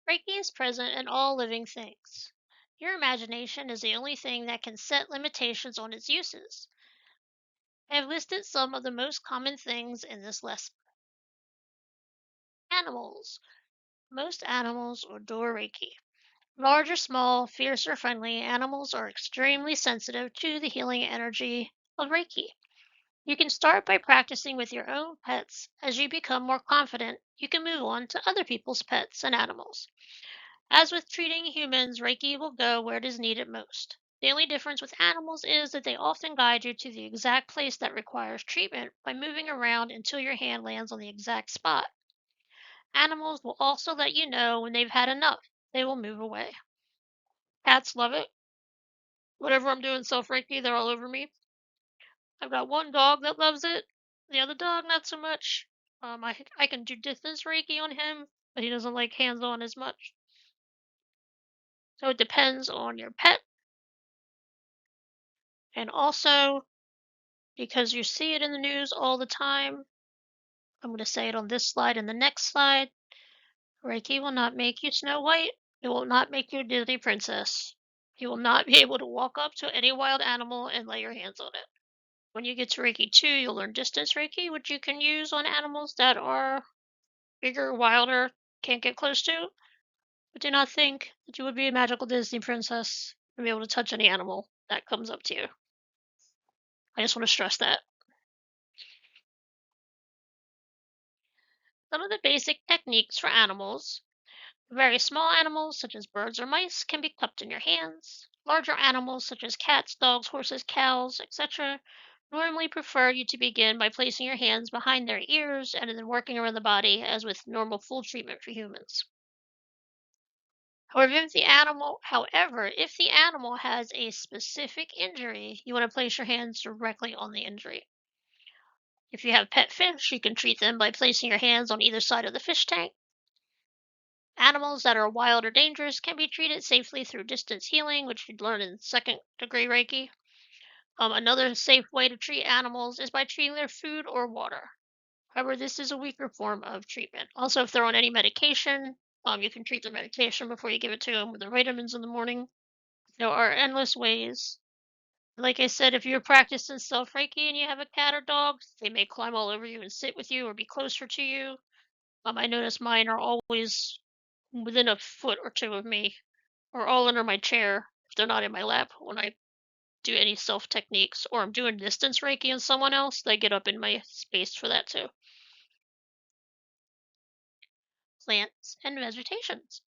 Reiki is present in all living things. Your imagination is the only thing that can set limitations on its uses. I have listed some of the most common things in this lesson. Animals. Most animals adore Reiki. Large or small, fierce or friendly, animals are extremely sensitive to the healing energy of Reiki. You can start by practicing with your own pets. As you become more confident, you can move on to other people's pets and animals. As with treating humans, Reiki will go where it is needed most. The only difference with animals is that they often guide you to the exact place that requires treatment by moving around until your hand lands on the exact spot. Animals will also let you know when they've had enough. They will move away. Cats love it. Whatever I'm doing self Reiki, they're all over me. I've got one dog that loves it. The other dog, not so much. I can do distance Reiki on him, but he doesn't like hands on as much. So it depends on your pet. And also, because you see it in the news all the time, I'm going to say it on this slide and the next slide. Reiki will not make you Snow White. It will not make you a Disney princess. You will not be able to walk up to any wild animal and lay your hands on it. When you get to Reiki 2, you'll learn distance Reiki, which you can use on animals that are bigger, wilder, can't get close to. But do not think that you would be a magical Disney princess and be able to touch any animal that comes up to you. I just want to stress that. Some of the basic techniques for animals. Very small animals, such as birds or mice, can be cupped in your hands. Larger animals, such as cats, dogs, horses, cows, etc., normally prefer you to begin by placing your hands behind their ears and then working around the body as with normal full treatment for humans. However, if the animal has a specific injury, you want to place your hands directly on the injury. If you have pet fish, you can treat them by placing your hands on either side of the fish tank. Animals that are wild or dangerous can be treated safely through distance healing, which you'd learn in second degree Reiki. Another safe way to treat animals is by treating their food or water. However, this is a weaker form of treatment. Also, if they're on any medication, you can treat their medication before you give it to them with their vitamins in the morning. There are endless ways. Like I said, if you're practicing self Reiki and you have a cat or dog, they may climb all over you and sit with you or be closer to you. I notice mine are always within a foot or two of me, or all under my chair if they're not in my lap when I do any self techniques, or I'm doing distance Reiki on someone else, they get up in my space for that too. Plants and vegetations.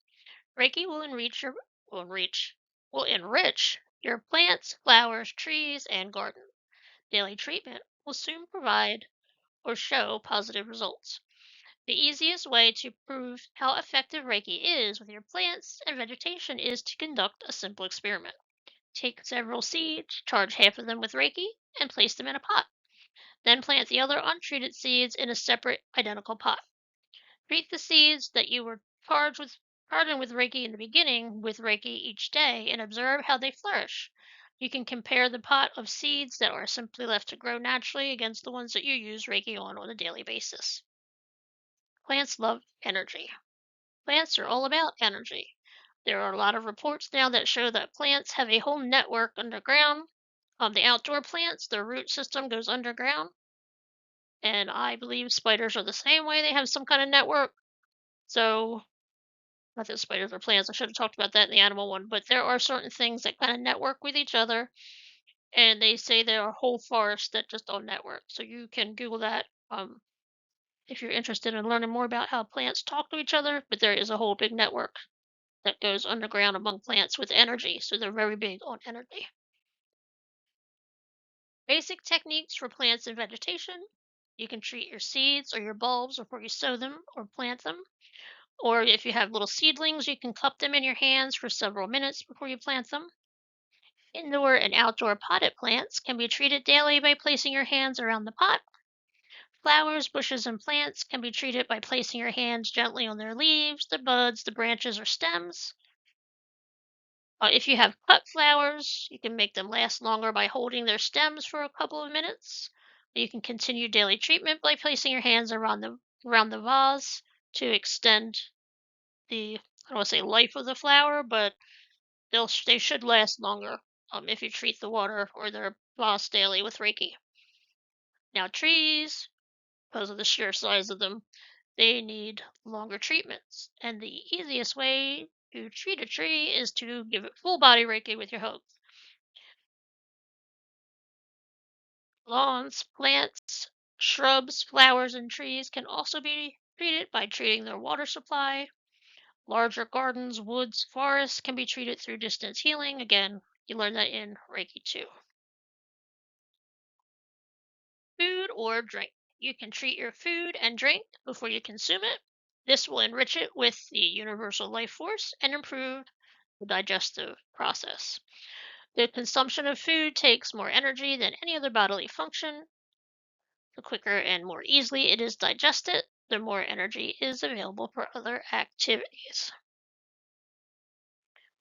Reiki will enrich will enrich your plants, flowers, trees, and garden. Daily treatment will soon provide or show positive results. The easiest way to prove how effective Reiki is with your plants and vegetation is to conduct a simple experiment. Take several seeds, charge half of them with Reiki, and place them in a pot. Then plant the other untreated seeds in a separate, identical pot. Treat the seeds that you were charging with Reiki in the beginning with Reiki each day and observe how they flourish. You can compare the pot of seeds that are simply left to grow naturally against the ones that you use Reiki on a daily basis. Plants love energy. Plants are all about energy. There are a lot of reports now that show that plants have a whole network underground. The outdoor plants, their root system goes underground, and I believe spiders are the same way. They have some kind of network. So, not that spiders are plants. I should have talked about that in the animal one, but there are certain things that kind of network with each other, and they say there are whole forests that just don't network. So you can Google that if you're interested in learning more about how plants talk to each other. But there is a whole big network that goes underground among plants with energy, so they're very big on energy. Basic techniques for plants and vegetation. You can treat your seeds or your bulbs before you sow them or plant them. Or if you have little seedlings, you can cup them in your hands for several minutes before you plant them. Indoor and outdoor potted plants can be treated daily by placing your hands around the pot. Flowers, bushes, and plants can be treated by placing your hands gently on their leaves, the buds, the branches, or stems. If you have cut flowers, you can make them last longer by holding their stems for a couple of minutes. You can continue daily treatment by placing your hands around the vase to extend the I don't want to say life of the flower, but they should last longer if you treat the water or their moss daily with Reiki. Now trees, because of the sheer size of them, they need longer treatments. And the easiest way to treat a tree is to give it full body Reiki with your hose. Lawns, plants, shrubs, flowers, and trees can also be treated by treating their water supply. Larger gardens, woods, forests can be treated through distance healing. Again, you learn that in Reiki too. Food or drink. You can treat your food and drink before you consume it. This will enrich it with the universal life force and improve the digestive process. The consumption of food takes more energy than any other bodily function. The quicker and more easily it is digested, the more energy is available for other activities.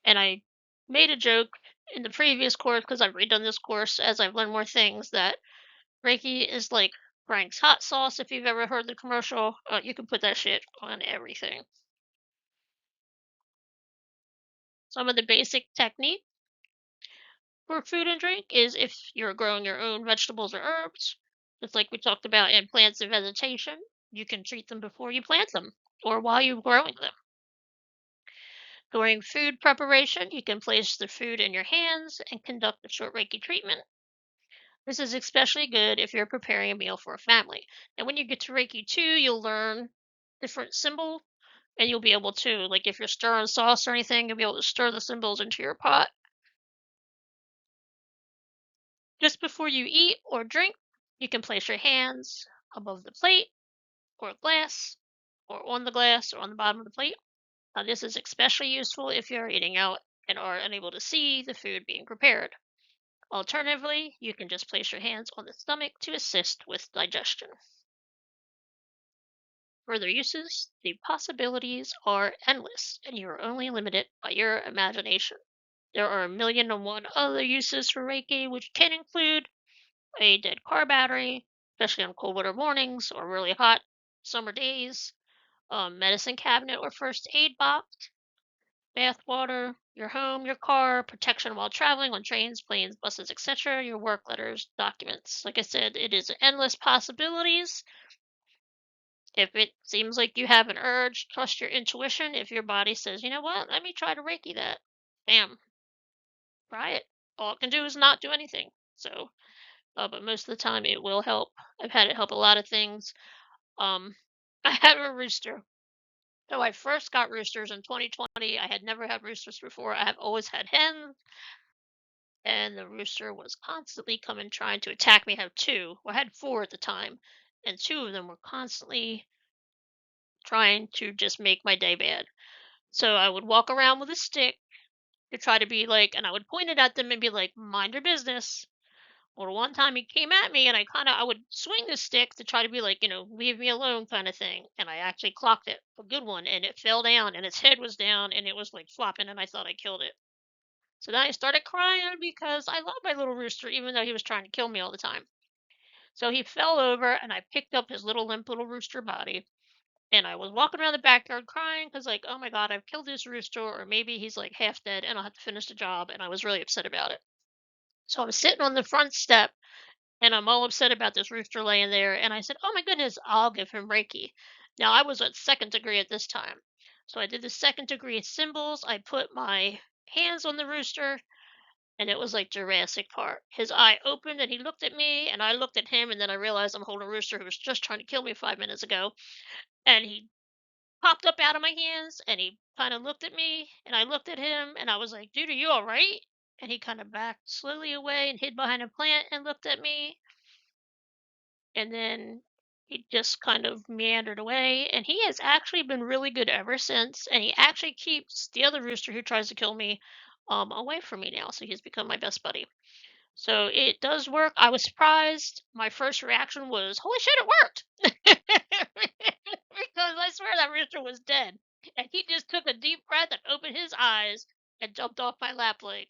And I made a joke in the previous course because I've redone this course as I've learned more things that Reiki is like Frank's hot sauce. If you've ever heard the commercial, you can put that shit on everything. Some of the basic technique for food and drink is if you're growing your own vegetables or herbs, just like we talked about in plants and vegetation, you can treat them before you plant them or while you're growing them. During food preparation, you can place the food in your hands and conduct a short Reiki treatment. This is especially good if you're preparing a meal for a family. And when you get to Reiki 2, you'll learn different symbols and you'll be able to, like if you're stirring sauce or anything, you'll be able to stir the symbols into your pot. Just before you eat or drink, you can place your hands above the plate or glass, or on the glass or on the bottom of the plate. Now, this is especially useful if you're eating out and are unable to see the food being prepared. Alternatively, you can just place your hands on the stomach to assist with digestion. Further uses, the possibilities are endless, and you are only limited by your imagination. There are a million and one other uses for Reiki, which can include a dead car battery, especially on cold winter mornings or really hot summer days, a medicine cabinet or first aid box, bath water, your home, your car, protection while traveling on trains, planes, buses, etc., your work letters, documents. Like I said, it is endless possibilities. If it seems like you have an urge, trust your intuition. If your body says, you know what, let me try to Reiki that, bam, try it. All it can do is not do anything. So, but most of the time it will help. I've had it help a lot of things. Um, I have a rooster. So I first got roosters in 2020. I had never had roosters before. I have always had hens, and the rooster was constantly coming trying to attack me. I have two. Well, I had four at the time, and two of them were constantly trying to just make my day bad. So I would walk around with a stick to try to be like, and I would point it at them and be like, mind your business. Or one time he came at me and I would swing the stick to try to be like, leave me alone kind of thing. And I actually clocked it, a good one, and it fell down and its head was down and it was like flopping and I thought I killed it. So then I started crying because I love my little rooster, even though he was trying to kill me all the time. So he fell over and I picked up his little limp little rooster body and I was walking around the backyard crying because like, oh my God, I've killed this rooster, or maybe he's like half dead and I'll have to finish the job. And I was really upset about it. So I was sitting on the front step and I'm all upset about this rooster laying there. And I said, "Oh my goodness, I'll give him Reiki." Now I was at second degree at this time, so I did the second degree symbols. I put my hands on the rooster, and it was like Jurassic Park. His eye opened, and he looked at me, and I looked at him, and then I realized I'm holding a rooster who was just trying to kill me 5 minutes ago. And he popped up out of my hands, and he kind of looked at me, and I looked at him, and I was like, "Dude, are you all right?" And he kind of backed slowly away and hid behind a plant and looked at me, and then he just kind of meandered away, and he has actually been really good ever since, and he actually keeps the other rooster who tries to kill me away from me now, so he's become my best buddy. So it does work. I was surprised. My first reaction was, holy shit, it worked. Because I swear that rooster was dead, and he just took a deep breath and opened his eyes and jumped off my lap. Like,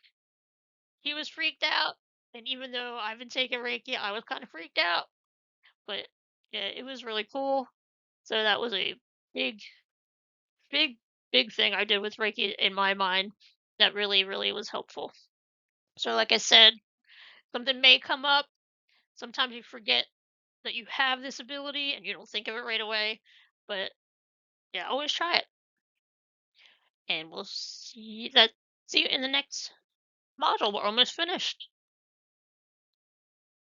he was freaked out, and even though I've been taking Reiki, I was kind of freaked out. But yeah, it was really cool. So that was a big, big, big thing I did with Reiki in my mind that really, really was helpful. So, like I said, something may come up. Sometimes you forget that you have this ability and you don't think of it right away. But yeah, always try it. And we'll see you in the next module. We're almost finished.